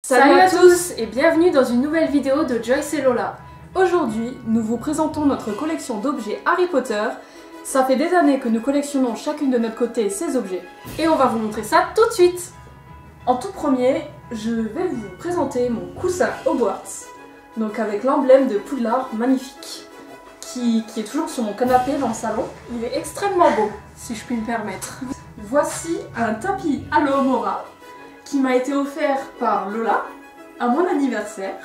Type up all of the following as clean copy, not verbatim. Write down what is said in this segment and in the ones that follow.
Salut à tous et bienvenue dans une nouvelle vidéo de Joyce et Lola. Aujourd'hui, nous vous présentons notre collection d'objets Harry Potter. Ça fait des années que nous collectionnons chacune de notre côté ces objets. Et on va vous montrer ça tout de suite. En tout premier, je vais vous présenter mon coussin Hogwarts. Donc avec l'emblème de Poudlard magnifique. Qui est toujours sur mon canapé dans le salon. Il est extrêmement beau, si je puis me permettre. Voici un tapis Alohomora qui m'a été offert par Lola à mon anniversaire.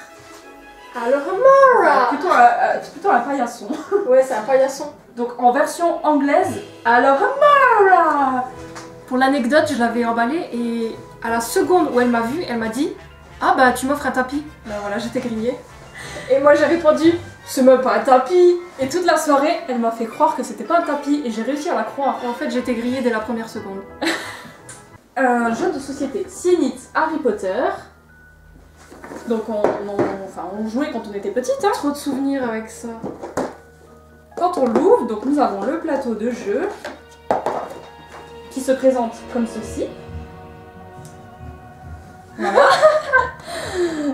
Alohomora! Plutôt un paillasson. Ouais, c'est un paillasson. Donc en version anglaise, Alohomora! Pour l'anecdote, je l'avais emballé et à la seconde où elle m'a vue, elle m'a dit « Ah bah tu m'offres un tapis ». Ben voilà, j'étais grillée. Et moi j'ai répondu « C'est même pas un tapis ». Et toute la soirée, elle m'a fait croire que c'était pas un tapis et j'ai réussi à la croire. Et en fait, j'étais grillée dès la première seconde. Un jeu de société Cyanide Harry Potter. Donc on jouait quand on était petite. Hein. Trop de souvenirs avec ça. Quand on l'ouvre, donc nous avons le plateau de jeu qui se présente comme ceci. Voilà.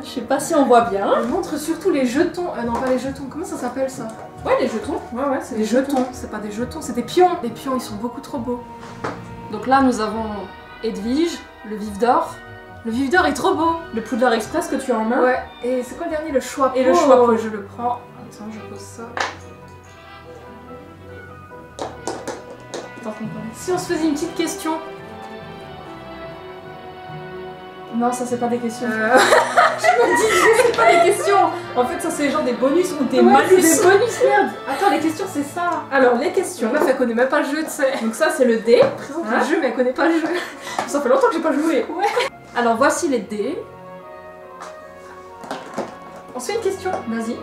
Je sais pas si on voit bien. Elle montre surtout les jetons. Non, pas les jetons. Comment ça s'appelle ça? Ouais, les jetons. Ouais, c'est des jetons. C'est pas des jetons, c'est des pions. Les pions, ils sont beaucoup trop beaux. Donc là, nous avons Edwige, le vif d'or. Le vif d'or est trop beau. Le Poudlard Express que tu as en main. Ouais. Et c'est quoi le dernier? Le choix. Et le choix. Je le prends. Attends, je pose ça. Si on se faisait une petite question. Non, ça c'est pas des questions. Je me dis, c'est pas des questions. En fait, ça c'est genre des bonus ou des malus. Des bonus, merde. Attends, les questions c'est ça. Alors, les questions. La meuf elle connaît même pas le jeu, tu sais. Donc ça c'est le dé. Présente le jeu, mais elle connaît pas le jeu. Ça fait longtemps que j'ai pas joué. Ouais. Alors voici les dés. On se fait une question. Vas-y.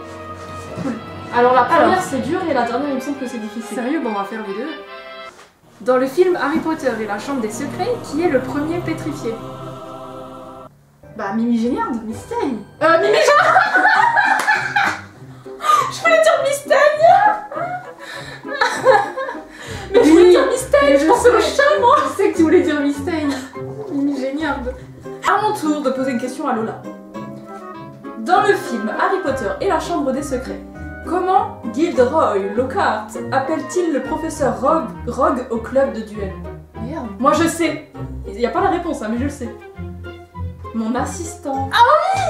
Cool. Alors la première c'est dur et la dernière il me semble que c'est difficile. Sérieux, bon on va faire les deux. Dans le film Harry Potter et la Chambre des Secrets, qui est le premier pétrifié? Bah Mimi Géniard, Mystaigne. Mimi Géniard. Je voulais dire Mystaigne. Mais je voulais dire Mystaigne, je pensais au chat moi. Je sais que tu voulais dire Mystaigne. Mimi Géniard. À mon tour de poser une question à Lola. Dans le film Harry Potter et la Chambre des Secrets, comment Gilderoy Lockhart appelle-t-il le professeur Rogue au club de duel? Merde. Moi je sais. Il n'y a pas la réponse, hein, mais je le sais. Mon assistant. Ah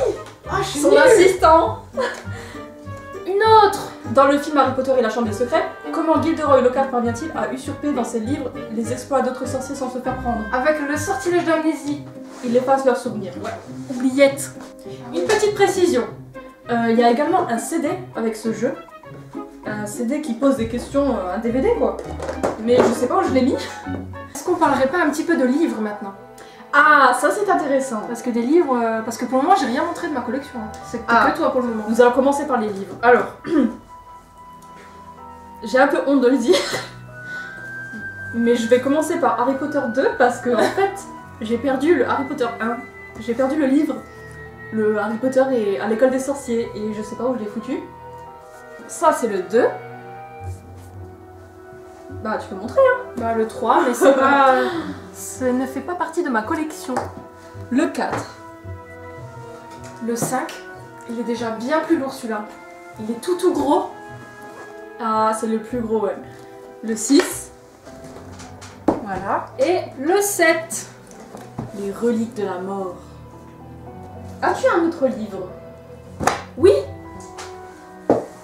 oui. Ah, je suis Son nulle. assistant. Une autre. Dans le film Harry Potter et la Chambre des Secrets, comment Gilderoy Lockhart parvient-il à usurper dans ses livres les exploits d'autres sorciers sans se faire prendre? Avec le sortilège d'amnésie. Il efface leurs souvenirs. Ouais. Oubliette. Une petite précision. Il y a également un CD avec ce jeu. Un CD qui pose des questions, un DVD quoi. Mais je sais pas où je l'ai mis. Est-ce qu'on parlerait pas un petit peu de livres maintenant? Ah, ça c'est intéressant. Parce que des livres... parce que pour le moment, j'ai rien montré de ma collection. Hein. C'est que toi pour le moment. Nous allons commencer par les livres. Alors, j'ai un peu honte de le dire. Mais je vais commencer par Harry Potter 2 parce que en fait, j'ai perdu le Harry Potter 1. J'ai perdu le livre. Le Harry Potter est à l'école des sorciers et je sais pas où je l'ai foutu. Ça c'est le 2. Bah tu peux montrer hein. Bah le 3, mais c'est pas... ça ne fait pas partie de ma collection. Le 4. Le 5, il est déjà bien plus lourd celui-là. Il est tout gros. Ah c'est le plus gros ouais. Le 6. Voilà. Et le 7. Les reliques de la mort. As-tu un autre livre? Oui.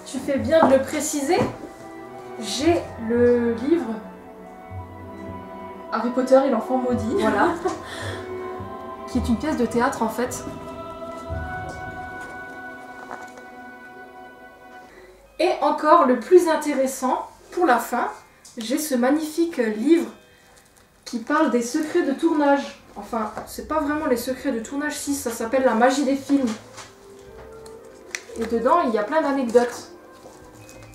Tu fais bien de le préciser. J'ai le livre Harry Potter et l'enfant maudit. Voilà. Qui est une pièce de théâtre en fait. Et encore le plus intéressant, pour la fin, j'ai ce magnifique livre qui parle des secrets de tournage. Enfin, c'est pas vraiment les secrets de tournage, si, ça s'appelle La magie des films. Et dedans, il y a plein d'anecdotes.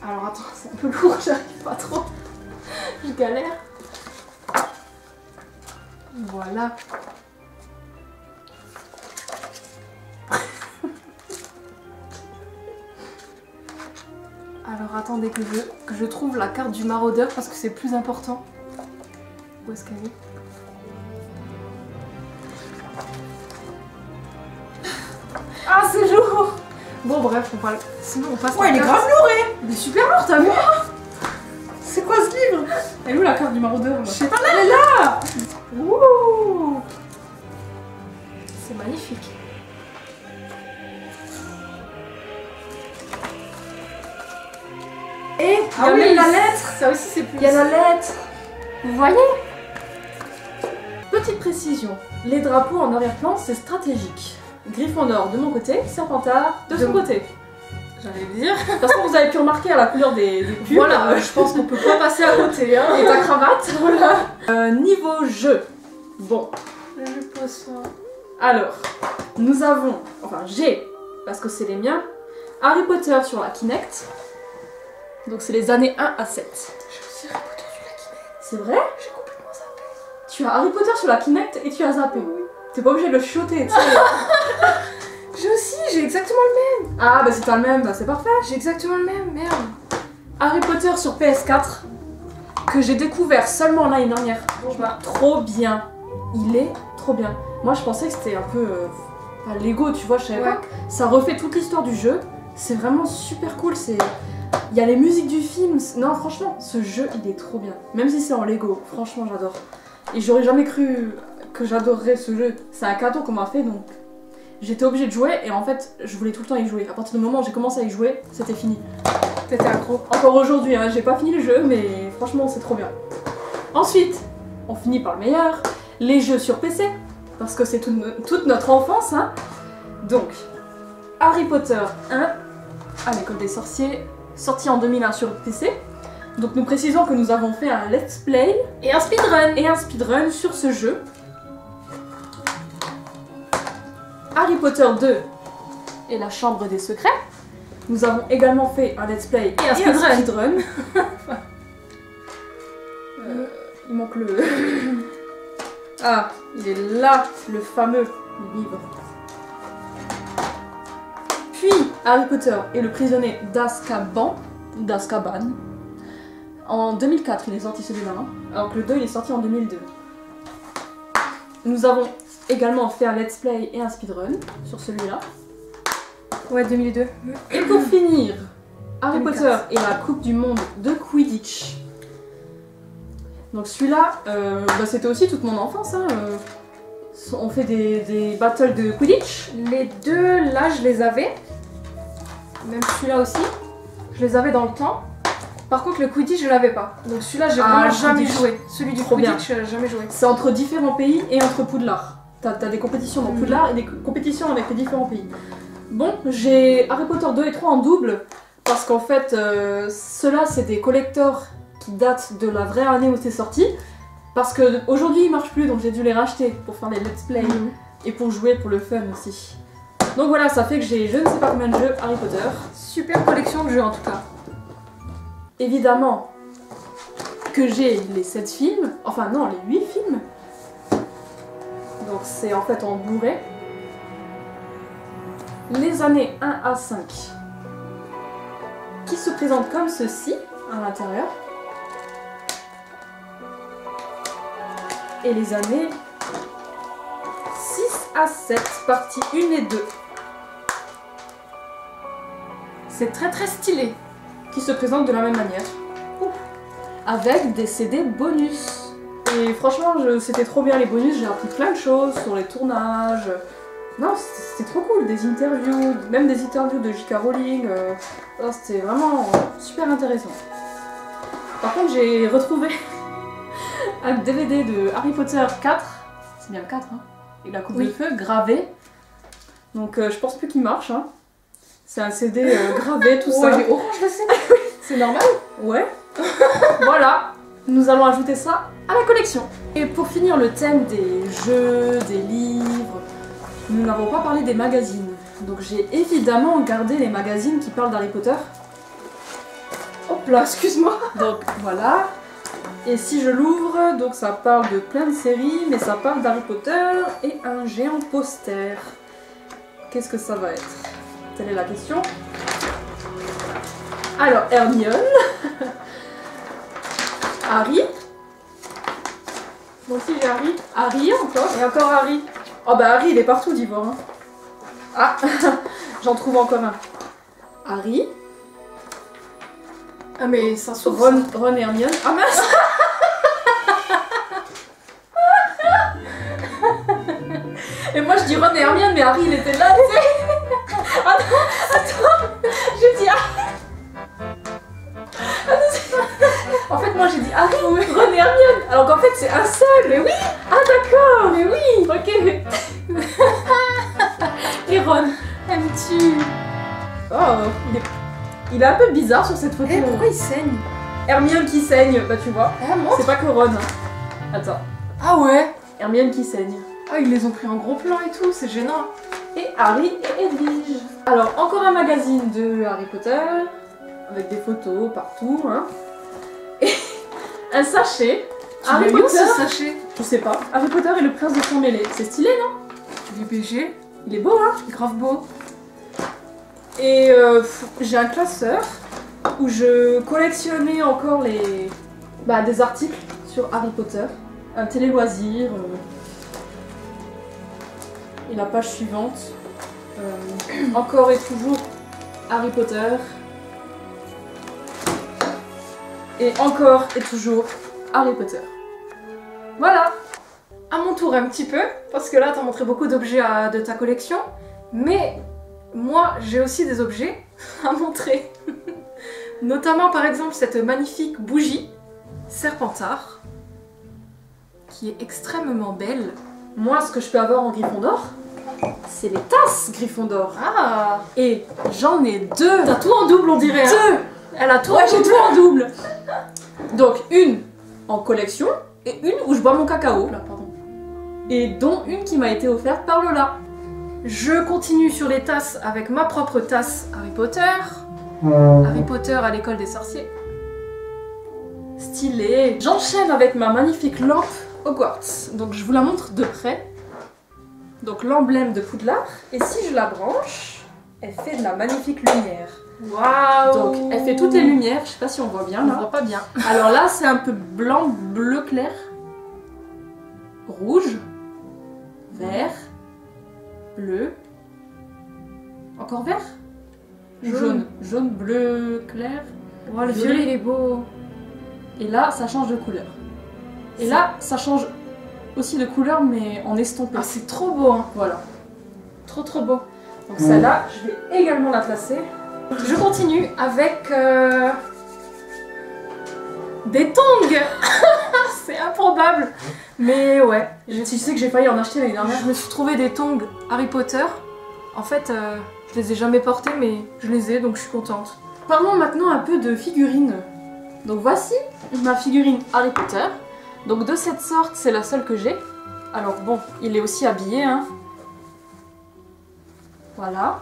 Alors attends, c'est un peu lourd, j'arrive pas trop. Je galère. Voilà. Alors attendez que je trouve la carte du maraudeur parce que c'est plus important. Où est-ce qu'elle est? Ah, c'est lourd. Bon, bref, on va... Sinon, on passe... Ouais, il est grave lourd, hein. Il est super lourd, t'as vu? C'est quoi ce livre? Elle est où la carte du maraudeur? Je sais pas, elle est là. Ouh. C'est magnifique. Et Ah il y a oui, même la lettre. Ça aussi, c'est plus... Il y a la lettre. Vous voyez? Petite précision, les drapeaux en arrière-plan, c'est stratégique. Gryffondor de mon côté, Serpentard de son côté. J'allais le dire. De toute façon, vous avez pu remarquer à la couleur des pulls. Voilà, je pense qu'on peut pas passer à côté. Hein. Et ta cravate, voilà. Niveau jeu. Bon, Je pose ça. alors, nous avons, enfin j'ai, parce que c'est les miens, Harry Potter sur la Kinect. Donc c'est les années 1 à 7. J'ai aussi Harry Potter sur la Kinect. C'est vrai? J'ai complètement zappé. Tu as Harry Potter sur la Kinect et tu as zappé. T'es pas obligé de le shotter, tu sais. J'ai aussi, j'ai exactement le même. Ah bah si t'as le même, bah c'est parfait. J'ai exactement le même, merde. Harry Potter sur PS4, que j'ai découvert seulement l'année dernière. Trop bien. Il est trop bien. Moi je pensais que c'était un peu Lego, tu vois, je savais Ouais. pas. Ça refait toute l'histoire du jeu. C'est vraiment super cool. Il y a les musiques du film. Non, franchement, ce jeu il est trop bien. Même si c'est en Lego, franchement j'adore. Et j'aurais jamais cru que j'adorerais ce jeu. C'est un cadeau qu'on m'a fait, donc j'étais obligée de jouer. Et en fait, je voulais tout le temps y jouer. À partir du moment où j'ai commencé à y jouer, c'était fini. T'étais accro. Encore aujourd'hui, hein, j'ai pas fini le jeu, mais franchement, c'est trop bien. Ensuite, on finit par le meilleur, les jeux sur PC, parce que c'est toute notre enfance. Hein. Donc, Harry Potter 1, à l'école des sorciers, sorti en 2001 sur PC. Donc nous précisons que nous avons fait un let's play Et un speedrun. et un speedrun sur ce jeu. Harry Potter 2 et la chambre des secrets. Nous avons également fait un let's play Et un speedrun. Il manque le... Ah, il est là, le fameux livre. Puis Harry Potter et le prisonnier d'Azkaban, en 2004, il est sorti celui-là, hein, alors que le 2 il est sorti en 2002. Nous avons également fait un let's play et un speedrun sur celui-là. Ouais, 2002. Et pour finir, Harry 2004. Potter et la Coupe du Monde de Quidditch. Donc celui-là, c'était aussi toute mon enfance. Hein, on fait des battles de Quidditch. Les deux, là, je les avais. Même celui-là aussi. Je les avais dans le temps. Par contre, le Quidditch, je l'avais pas. Donc celui-là, j'ai vraiment le jamais Quidditch. joué. Celui du Trop bien. Quidditch, jamais joué. C'est entre différents pays et entre Poudlard. T'as des compétitions dans Poudlard et des compétitions avec les différents pays. Bon, j'ai Harry Potter 2 et 3 en double. Parce qu'en fait, ceux-là, c'est des collectors qui datent de la vraie année où c'est sorti. Parce qu'aujourd'hui, ils marchent plus, donc j'ai dû les racheter pour faire les let's play et pour jouer pour le fun aussi. Donc voilà, ça fait que j'ai je ne sais pas combien de jeux Harry Potter. Super collection de jeux en tout cas. Évidemment que j'ai les 7 films, enfin non, les 8 films. Donc c'est en fait en Blu-ray. Les années 1 à 5 qui se présentent comme ceci à l'intérieur. Et les années 6 à 7, partie 1 et 2, C'est très très stylé. qui se présentent de la même manière. Avec des CD bonus. Et franchement, c'était trop bien les bonus, j'ai appris plein de choses sur les tournages. Non, c'était trop cool, des interviews, même des interviews de J.K. Rowling. C'était vraiment super intéressant. Par contre, j'ai retrouvé un DVD de Harry Potter 4, c'est bien le 4, hein, et la coupe de feu gravée. Donc je pense plus qu'il marche. Hein. C'est un CD gravé, tout ça. Ouais, j'ai orange le CD. C'est normal. Ouais. Voilà, nous allons ajouter ça à la collection. Et pour finir le thème des jeux, des livres, nous n'avons pas parlé des magazines. Donc j'ai évidemment gardé les magazines qui parlent d'Harry Potter. Hop là, excuse-moi. Donc voilà. Et si je l'ouvre, donc ça parle de plein de séries, mais ça parle d'Harry Potter et un géant poster. Qu'est-ce que ça va être? Telle est la question. Alors, Hermione, Harry, Moi aussi j'ai Harry. Harry encore. Et encore Harry. Oh bah Harry il est partout d'Ivor. Hein. Ah, j'en trouve encore un. Harry, Ah mais ça s'ouvre. Ron et Hermione. Ah mince. Et moi je dis Ron et Hermione, mais Harry il était là, tu sais. Ah non, attends, j'ai dit En fait moi j'ai dit Harry, Ron et Hermione, alors qu'en fait c'est un seul. Mais oui. Ah d'accord. Mais oui. Ok. Et Ron. Aimes-tu? Oh, il est un peu bizarre sur cette photo. Eh, pourquoi il saigne? Hermione qui saigne, bah tu vois. Ah, montre. C'est pas que Ron. Attends. Ah ouais. Hermione qui saigne. Ah, ils les ont pris en gros plan et tout, c'est gênant. Et Harry et Edwige. Alors, encore un magazine de Harry Potter, avec des photos partout, hein. Et un sachet. Harry Tu l'as eu, Potter. ce sachet? Je sais pas. Harry Potter et le prince de sang mêlé. C'est stylé, non? Du BG. Il est beau, hein. Grave beau. Et j'ai un classeur où je collectionnais encore des articles sur Harry Potter. Un télé-loisir. Et la page suivante. Encore et toujours Harry Potter. Et encore et toujours Harry Potter. Voilà. À mon tour un petit peu, parce que là t'as montré beaucoup d'objets de ta collection, mais moi j'ai aussi des objets à montrer. Notamment par exemple cette magnifique bougie Serpentard, qui est extrêmement belle. Moi, ce que je peux avoir en Gryffondor, c'est les tasses Gryffondor. Ah, Et j'en ai deux. t'as tout en double on dirait. Hein. Deux. Elle a tout Ouais, en j'ai double. tout en double. Donc une en collection et une où je bois mon cacao. Là, pardon. Et dont une qui m'a été offerte par Lola. Je continue sur les tasses avec ma propre tasse Harry Potter. Harry Potter à l'école des sorciers. Stylé. J'enchaîne avec ma magnifique lampe Hogwarts. Donc je vous la montre de près. Donc l'emblème de Poudlard. Et si je la branche, elle fait de la magnifique lumière. Waouh. Donc elle fait toutes les lumières. Je sais pas si on voit bien On là. voit pas bien. Alors là c'est un peu blanc, bleu clair, rouge, vert, bleu, encore vert, jaune, jaune, bleu clair. Wow, le violet il est beau. Et là ça change de couleur. Et là ça change aussi de couleur mais en estompé. Ah, c'est trop beau, hein. Voilà. Trop trop beau. Donc celle-là je vais également la placer. Je continue avec des tongs. C'est improbable. Mais ouais, Tu sais que j'ai failli en acheter l'année dernière. je me suis trouvé des tongs Harry Potter. En fait, je les ai jamais portés, mais je les ai, donc je suis contente. Parlons maintenant un peu de figurines. Donc voici ma figurine Harry Potter. Donc de cette sorte, c'est la seule que j'ai. Alors bon, il est aussi habillé, hein. Voilà.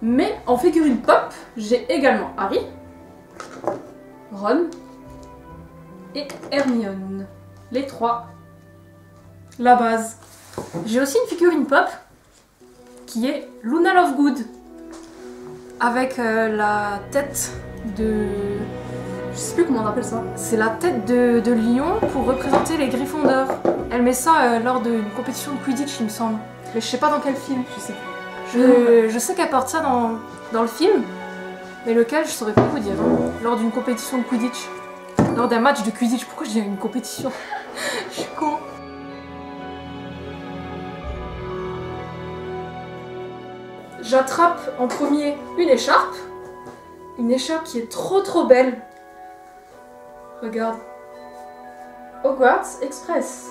Mais en figurine pop, j'ai également Harry, Ron et Hermione. Les trois. La base. J'ai aussi une figurine pop qui est Luna Lovegood. Avec la tête de... Je sais plus comment on appelle ça. C'est la tête de lion pour représenter les Gryffondors. Elle met ça lors d'une compétition de Quidditch, il me semble. Mais je sais pas dans quel film. Je sais plus. Je sais qu'elle porte ça dans le film, mais lequel, je saurais pas vous dire. Hein. Lors d'une compétition de Quidditch. Lors d'un match de Quidditch. Pourquoi je dis une compétition? Je suis con. J'attrape en premier une écharpe. Une écharpe qui est trop trop belle. Regarde. Hogwarts Express.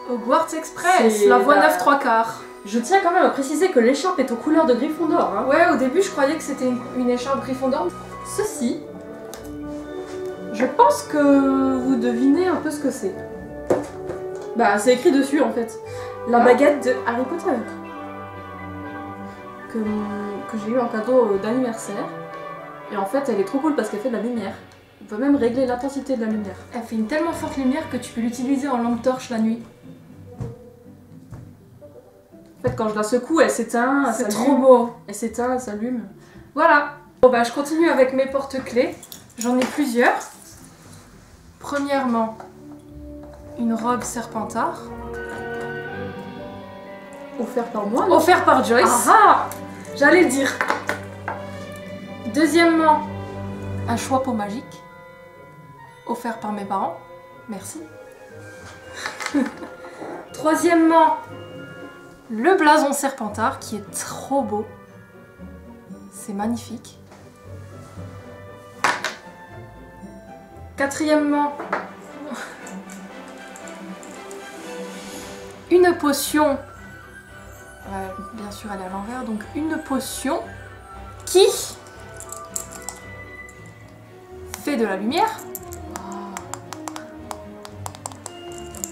Hogwarts Express, C'est la voie la- 9 3/4. Je tiens quand même à préciser que l'écharpe est aux couleurs de Gryffondor. Hein. Ouais, au début je croyais que c'était une écharpe Gryffondor. Ceci, je pense que vous devinez un peu ce que c'est. Bah, c'est écrit dessus en fait. La Ah. baguette de Harry Potter. Que j'ai eu en cadeau d'anniversaire. Et en fait, elle est trop cool parce qu'elle fait de la lumière. On peut même régler l'intensité de la lumière. Elle fait une tellement forte lumière que tu peux l'utiliser en lampe torche la nuit. En fait, quand je la secoue, elle s'éteint, elle C'est s'allume. trop beau. Elle s'éteint, elle s'allume. Voilà. Bon bah je continue avec mes porte-clés. J'en ai plusieurs. Premièrement, une robe Serpentard. Offert par moi. non? Offert par Joyce. Ah J'allais le dire. Deuxièmement, un choix pot magique. Offert par mes parents. Merci. Troisièmement, le blason Serpentard qui est trop beau. C'est magnifique. Quatrièmement, une potion. Bien sûr, elle est à l'envers. Donc une potion qui fait de la lumière.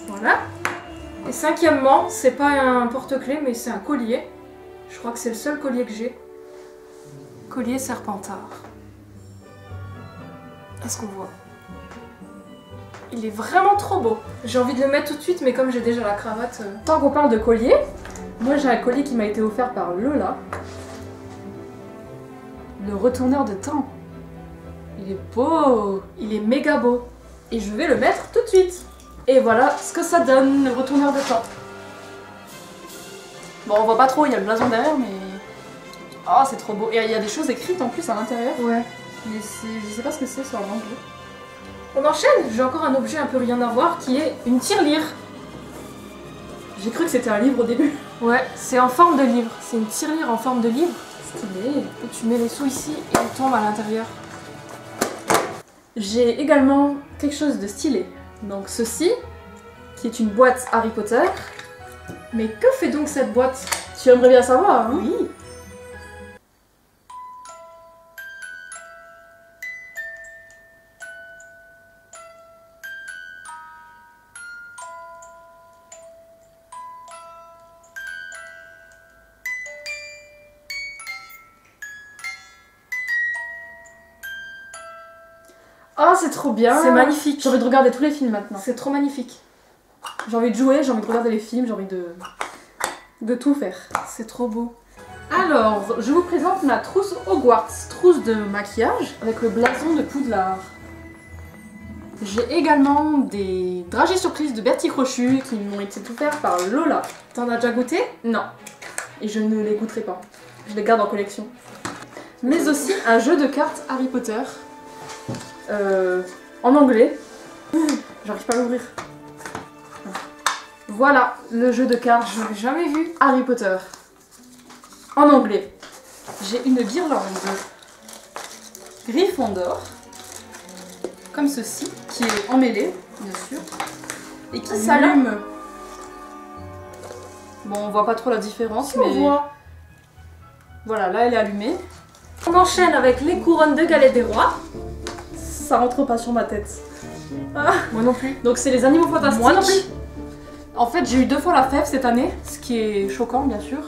Voilà. Et cinquièmement, c'est pas un porte-clés, mais c'est un collier. Je crois que c'est le seul collier que j'ai. Collier Serpentard. Est-ce qu'on voit? Il est vraiment trop beau. J'ai envie de le mettre tout de suite, mais comme j'ai déjà la cravate... Tant qu'on parle de collier, moi j'ai un collier qui m'a été offert par Lola. Le retourneur de temps. Il est beau. Il est méga beau. Et je vais le mettre tout de suite. Et voilà ce que ça donne, le retourneur de temps. Bon, on voit pas trop, il y a le blason derrière, mais... Oh, c'est trop beau. Et il y a des choses écrites en plus à l'intérieur. Ouais. Mais je sais pas ce que c'est sur l'anglais. On enchaîne. J'ai encore un objet un peu rien à voir qui est une tirelire. J'ai cru que c'était un livre au début. Ouais, c'est en forme de livre. C'est une tirelire en forme de livre. Stylé. Et tu mets les sous ici et ils tombent à l'intérieur. J'ai également quelque chose de stylé. Donc ceci, qui est une boîte Harry Potter. Mais que fait donc cette boîte? Tu aimerais bien savoir, hein? Oui. Oh, c'est trop bien! C'est magnifique. J'ai envie de regarder tous les films maintenant. C'est trop magnifique. J'ai envie de jouer, j'ai envie de regarder les films, j'ai envie de tout faire. C'est trop beau. Alors, je vous présente ma trousse Hogwarts, trousse de maquillage avec le blason de Poudlard. J'ai également des dragées surprises de Bertie Crochu qui m'ont été offerts par Lola. T'en as déjà goûté? Non, et je ne les goûterai pas. Je les garde en collection. Mais aussi un jeu de cartes Harry Potter en anglais. J'arrive pas à l'ouvrir. Voilà le jeu de cartes. Je l'ai jamais vu. Harry Potter. En anglais. J'ai une guirlande Gryffondor, comme ceci, qui est emmêlée, bien sûr, et qui s'allume. Bon, on voit pas trop la différence, Si mais on voit. voilà, là elle est allumée. On enchaîne avec les couronnes de galets des rois. Ça rentre pas sur ma tête. Ah. Moi non plus. Donc c'est les animaux fantastiques. Moi non plus. En fait, j'ai eu 2 fois la fève cette année, ce qui est choquant, bien sûr.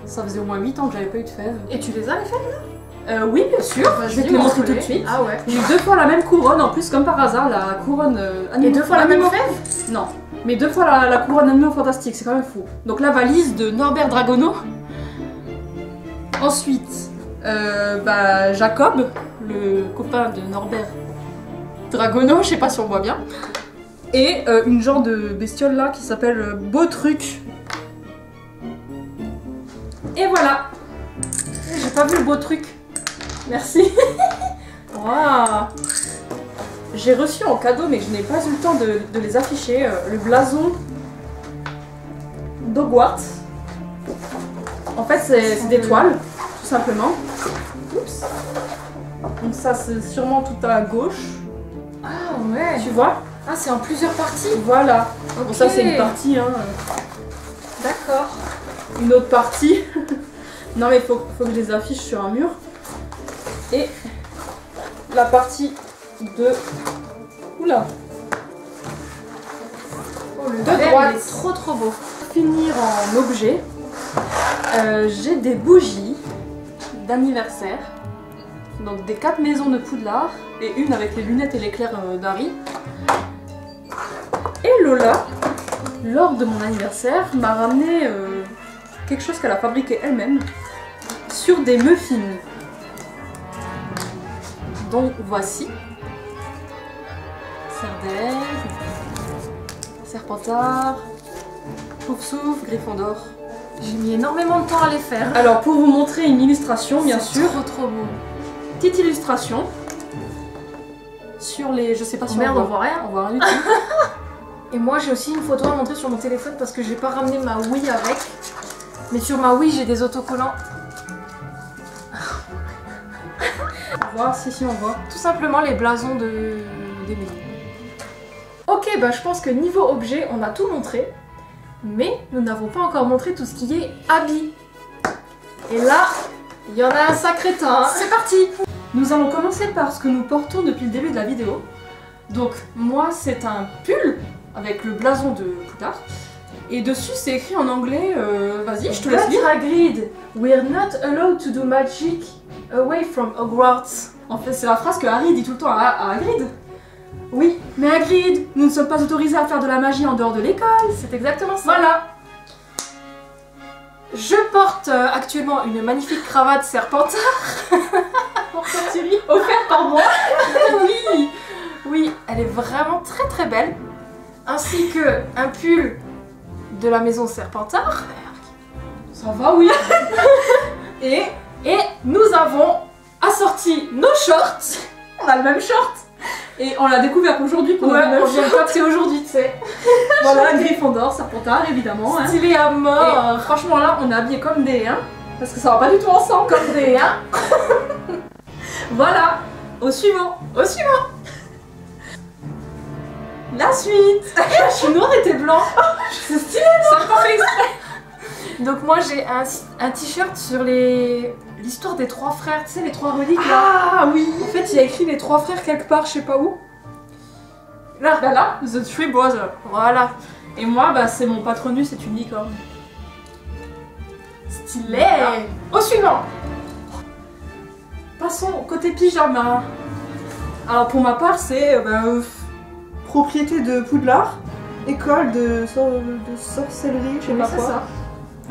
Ça faisait au moins 8 ans que j'avais pas eu de fève. Et tu les as les fêtes? Oui, bien sûr. Je vais te les montrer tout de suite. Ah ouais. J'ai eu 2 fois la même couronne, en plus, comme par hasard, la couronne Et 2 fois la même animaux- fève? Non, mais 2 fois la couronne animaux fantastiques, c'est quand même fou. Donc la valise de Norbert Dragono. Ensuite, Jacob, le copain de Norbert Dragono, je sais pas si on voit bien. Et une genre de bestiole là qui s'appelle Beau Truc. Et voilà. J'ai pas vu le beau truc. Merci. Waouh. J'ai reçu en cadeau, mais je n'ai pas eu le temps de les afficher, le blason d'Hogwarts. En fait, c'est des toiles, tout simplement. Oups. Donc ça, c'est sûrement tout à gauche. Ah ouais. Tu vois? Ah, c'est en plusieurs parties. Voilà. Bon, ça, Ok. c'est une partie, hein. D'accord. Une autre partie. Non, mais faut que je les affiche sur un mur. Et la partie de... Oula. Oh, le De verre, droite. il est trop trop beau. Finir en objet, j'ai des bougies d'anniversaire, donc des 4 maisons de Poudlard et une avec les lunettes et l'éclair d'Harry. Et Lola, lors de mon anniversaire, m'a ramené quelque chose qu'elle a fabriqué elle-même sur des muffins. Donc voici Serdaigle, Serpentard, Poufsouffle, Gryffondor. J'ai mis énormément de temps à les faire. Alors pour vous montrer une illustration, bien sûr, Trop beau. petite illustration sur les, je sais pas si Merde, on on voit, voit rien. on voit rien du tout. Et moi j'ai aussi une photo à montrer sur mon téléphone parce que j'ai pas ramené ma Wii avec. Mais sur ma Wii j'ai des autocollants. On voit, si on voit. Tout simplement les blasons des maisons. Ok, bah je pense que niveau objet on a tout montré. Mais nous n'avons pas encore montré tout ce qui est habits. Et là, il y en a un sacré tas. Hein. C'est parti. Nous allons commencer par ce que nous portons depuis le début de la vidéo. Donc moi c'est un pull avec le blason de Poudlard. Et dessus c'est écrit en anglais, vas-y je te laisse lire. Hagrid, we're not allowed to do magic away from Hogwarts. En fait c'est la phrase que Harry dit tout le temps à Hagrid. Oui, mais Hagrid, nous ne sommes pas autorisés à faire de la magie en dehors de l'école. C'est exactement ça. Voilà. Je porte actuellement une magnifique cravate Serpentard. Pourquoi tu ris? Offerte par moi. Oui, oui, elle est vraiment très très belle. Ainsi que un pull de la maison Serpentard. Ça va, oui. Et nous avons assorti nos shorts. On a le même short. Et on l'a découvert aujourd'hui pour Ouais, le même on vient de short. capter aujourd'hui, tu sais. Voilà, Gryffondor, Serpentard évidemment. Hein. Stylé à mort. Et franchement là, on est habillés comme des parce que ça va pas du tout ensemble. Comme des hein. Voilà, au suivant. Au suivant. La suite. Je suis noire et t'es blanc. C'est stylé. Ça me fait exprès. Donc moi j'ai un t-shirt sur l'histoire des trois frères, tu sais les trois reliques là. Ah oui. En fait il y a écrit les trois frères quelque part, je sais pas où. Là. Bah là, The Three Brothers. Voilà. Et moi, bah c'est mon patronus, c'est une licorne. Stylé. Au suivant. Passons au côté pyjama. Alors pour ma part, c'est propriété de Poudlard, école de sorcellerie, je sais pas C'est quoi. ça.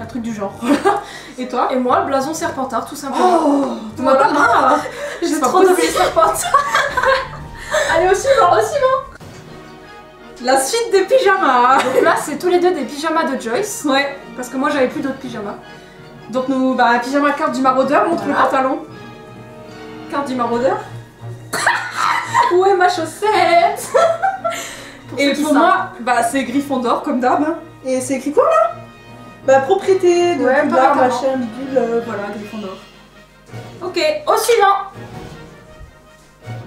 Un truc du genre. Et toi? Et moi le blason Serpentard tout simplement. Oh, Voilà. voilà. J'ai C'est pas trop de possible. Serpentard. Allez au suivant, au suivant. La suite des pyjamas. Donc là c'est tous les deux des pyjamas de Joyce. Ouais. Parce que moi j'avais plus d'autres pyjamas. Donc nous, pyjama carte du maraudeur, montre Voilà. le pantalon. Carte du maraudeur. Où est ma chaussette? Et ceux qui pour savent. moi, c'est Gryffondor comme d'hab. Hein. Et c'est écrit quoi là? Propriété de Ouais, Poudlard, pareil machin, bidule, voilà, Gryffondor. Ok, au suivant.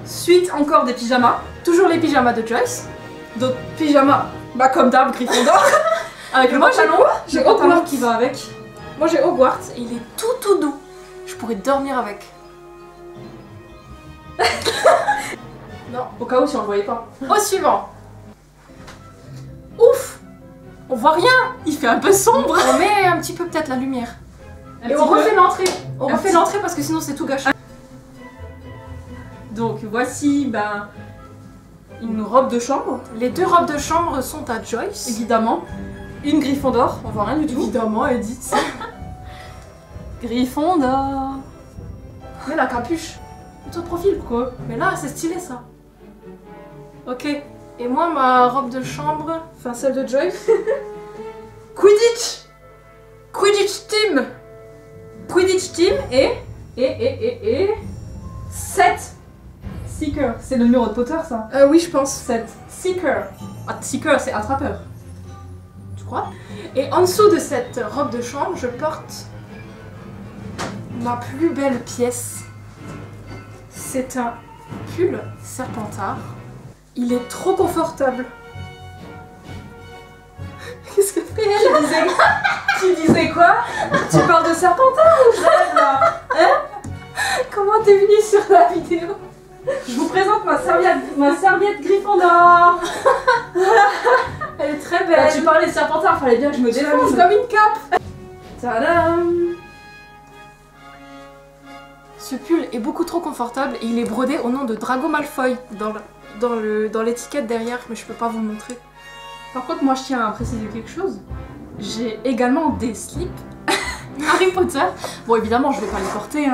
Suite encore des pyjamas. Toujours les pyjamas de Joyce. Donc pyjama, comme d'hab, Gryffondor. Avec le Moi, j'ai pantalon, quoi J'ai le pantalon Hogwarts. qui va avec. Moi j'ai Hogwarts et il est tout doux. Je pourrais dormir avec. Non. Au cas où si on le voyait pas. Au suivant. Ouf. On voit rien. Il fait un peu sombre. On met un petit peu peut-être la lumière. Un Et petit on peu. refait l'entrée. On Un refait petit- l'entrée parce que sinon c'est tout gâché. Donc voici une robe de chambre, Les deux robes de chambre sont à Joyce. évidemment. Une Gryffondor, on voit rien du tout. Évidemment, Edith. Gryffondor. Mais la capuche. Tout au profil. Quoi? Mais là c'est stylé ça. Ok. Et moi ma robe de chambre, enfin celle de Joyce. Quidditch. Quidditch Team. Quidditch Team et 7 Seeker. C'est le numéro de Potter ça. Oui je pense. 7 Seeker. Seeker c'est attrapeur. Tu crois? Et en dessous de cette robe de chambre, je porte ma plus belle pièce. C'est un pull Serpentard. Il est trop confortable. Qu'est-ce que fait elle? Tu disais quoi? Tu parles de Serpentard ou je rêve là? Comment t'es venue sur la vidéo? Je vous présente ma serviette Gryffondor. Elle est très Bah, belle. tu parlais de Serpentard, fallait bien que je me Je la défonce mise comme une cape. Tadam. Ce pull est beaucoup trop confortable et il est brodé au nom de Drago Malfoy dans l'étiquette derrière, mais je peux pas vous le montrer. Par contre, moi je tiens à préciser quelque chose. J'ai également des slips Harry Potter. Bon, évidemment, je vais pas les porter,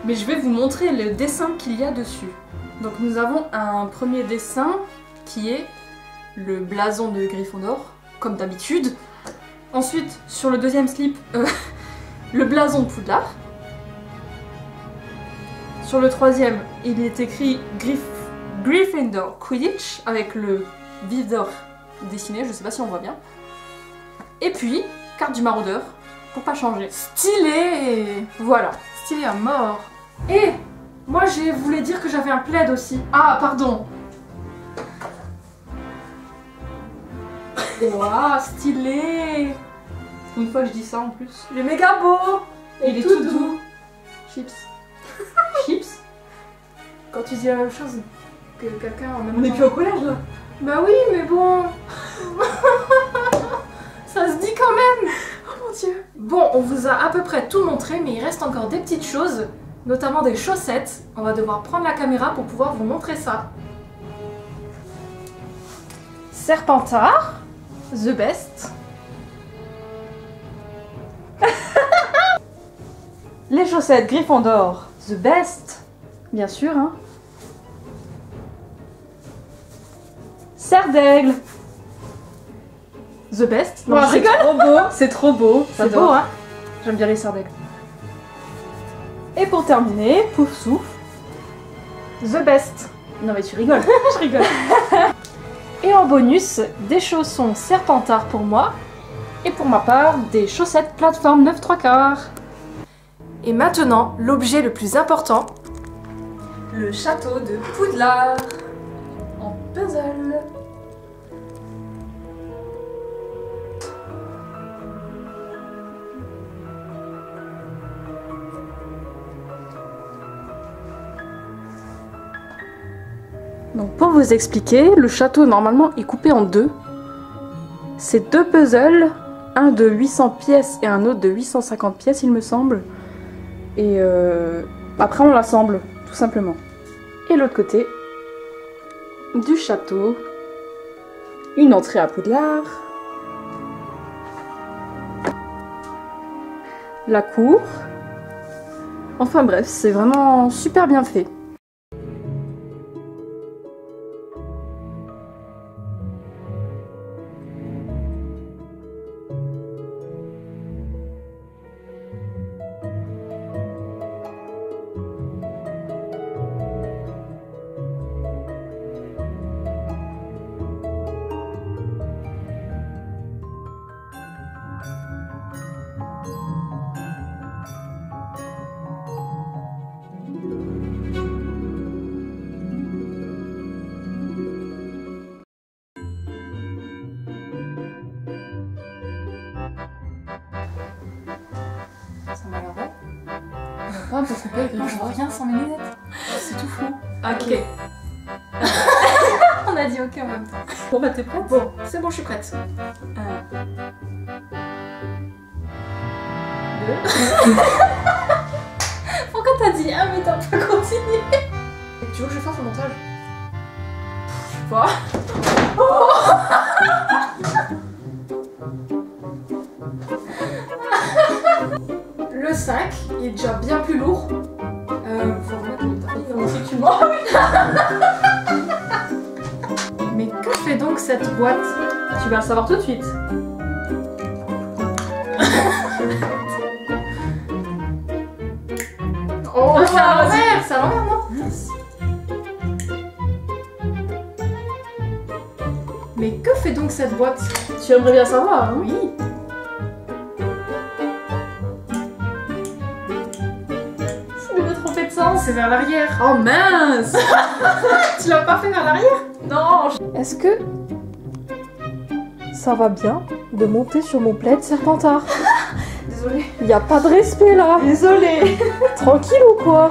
mais je vais vous montrer le dessin qu'il y a dessus. Donc, nous avons un premier dessin qui est le blason de Gryffondor, comme d'habitude. Ensuite, sur le deuxième slip, le blason de Poudlard. Sur le troisième, il est écrit Gryffindor Quidditch avec le vif d'or dessiné, je sais pas si on voit bien. Et puis, carte du maraudeur, pour pas changer. Stylé! Voilà. Stylé à mort. Et moi, je voulais dire que j'avais un plaid aussi. Ah, pardon. Waouh, stylé! Une fois que je dis ça en plus. Il est méga beau! Il est tout doux. Chips. Chips. Quand tu dis la même chose que quelqu'un en même On est temps. plus au collège là. Bah oui, mais bon. Ça se dit quand même. Oh mon dieu. Bon, on vous a à peu près tout montré, mais il reste encore des petites choses, notamment des chaussettes. On va devoir prendre la caméra pour pouvoir vous montrer ça. Serpentard, the best. Les chaussettes Gryffondor, the best. Bien sûr, hein. Serre d'aigle. The best. Non, je c'est rigole. trop beau. C'est trop beau. C'est beau, hein. J'aime bien les serres d'aigle. Et pour terminer, Pouf Souffle. The best. Non mais tu rigoles. Je rigole. Et en bonus, des chaussons Serpentard pour moi. Et pour ma part, des chaussettes plateforme 9 3/4. Et maintenant, l'objet le plus important. Le château de Poudlard. En puzzle. Donc pour vous expliquer, le château normalement est coupé en deux. C'est deux puzzles, un de 800 pièces et un autre de 850 pièces il me semble. Et après on l'assemble, tout simplement. Et l'autre côté du château, une entrée à Poudlard, la cour. Enfin bref, c'est vraiment super bien fait. Ça m'a l'air bon. Pas parce que Je vois rien sans mes lunettes. C'est tout flou. Ok. On a dit ok en même temps. Bon bah t'es prête? Bon, c'est bon, je suis prête. 2. Pourquoi t'as dit 1 mais t'as pas continué? Tu veux que je fasse le montage? Je sais pas. Le 5, il est déjà bien plus lourd. Faut remettre le taille. Si tu mens. Mais que fait donc cette boîte? Tu vas le savoir tout de suite. Oh, Ah, c'est à vas-y. l'envers, c'est à l'envers, non? Mais que fait donc cette boîte? Tu aimerais bien savoir, hein? Oui. Je me trompé de sens. C'est vers l'arrière. Oh mince. Tu l'as pas fait vers l'arrière? Non. Est-ce que ça va bien de monter sur mon plaid Serpentard? Désolée. Y a pas de respect là. Désolée. Tranquille ou quoi?